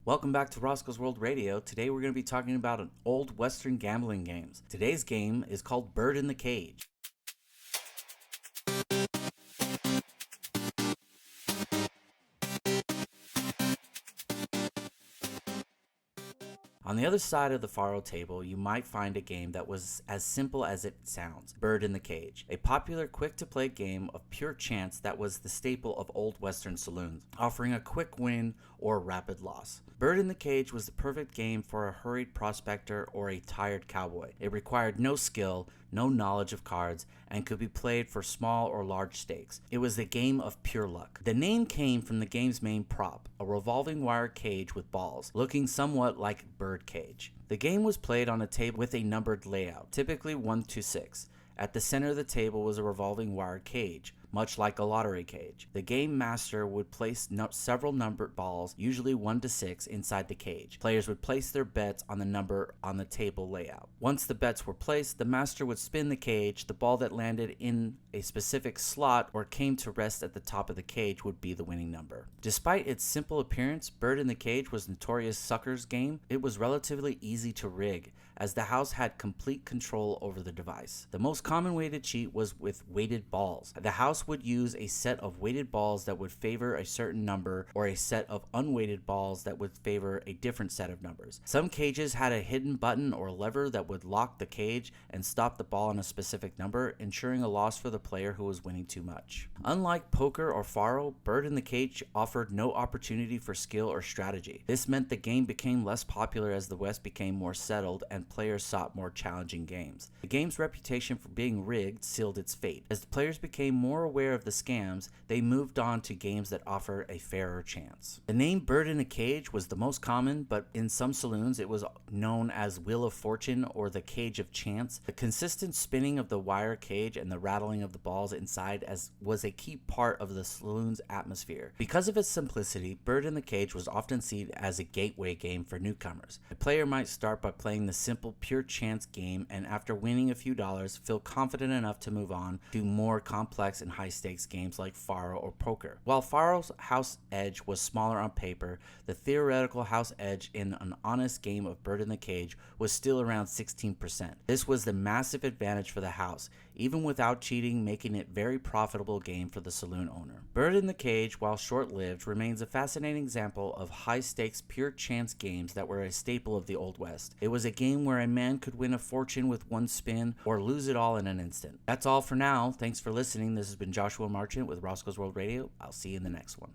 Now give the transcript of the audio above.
Welcome back to Roscoe's World Radio. Today we're going to be talking about an old Western gambling games. Today's game is called Bird in the Cage. On the other side of the faro table, you might find a game that was as simple as it sounds, Bird in the Cage, a popular quick-to-play game of pure chance that was the staple of old Western saloons, offering a quick win or rapid loss. Bird in the Cage was the perfect game for a hurried prospector or a tired cowboy. It required no skill, no knowledge of cards, and could be played for small or large stakes. It was a game of pure luck. The name came from the game's main prop, a revolving wire cage with balls, looking somewhat like a bird cage. The game was played on a table with a numbered layout, typically 1 to 6. At the center of the table was a revolving wire cage, much like a lottery cage. The game master would place several numbered balls, usually 1 to 6, inside the cage. Players would place their bets on the number on the table layout. Once the bets were placed, the master would spin the cage. The ball that landed in a specific slot or came to rest at the top of the cage would be the winning number. Despite its simple appearance, Bird in the Cage was a notorious sucker's game. It was relatively easy to rig, as the house had complete control over the device. The most common way to cheat was with weighted balls. The house would use a set of weighted balls that would favor a certain number or a set of unweighted balls that would favor a different set of numbers. Some cages had a hidden button or lever that would lock the cage and stop the ball on a specific number, ensuring a loss for the player who was winning too much. Unlike poker or faro, Bird in the Cage offered no opportunity for skill or strategy. This meant the game became less popular as the West became more settled and players sought more challenging games. The game's reputation for being rigged sealed its fate. As the players became more aware of the scams, they moved on to games that offer a fairer chance. The name Bird in a Cage was the most common, but in some saloons it was known as Wheel of Fortune or the Cage of Chance. The consistent spinning of the wire cage and the rattling of the balls inside was a key part of the saloon's atmosphere. Because of its simplicity, Bird in the Cage was often seen as a gateway game for newcomers. A player might start by playing the simple pure chance game, and after winning a few dollars, feel confident enough to move on to more complex and high stakes games like faro or poker. While faro's house edge was smaller on paper, the theoretical house edge in an honest game of Bird in the Cage was still around 16%. This was the massive advantage for the house, even without cheating, making it a very profitable game for the saloon owner. Bird in the Cage, while short-lived, remains a fascinating example of high-stakes pure chance games that were a staple of the Old West. It was a game where a man could win a fortune with one spin or lose it all in an instant. That's all for now. Thanks for listening. This has been Joshua Marchant with Roscoe's World Radio. I'll see you in the next one.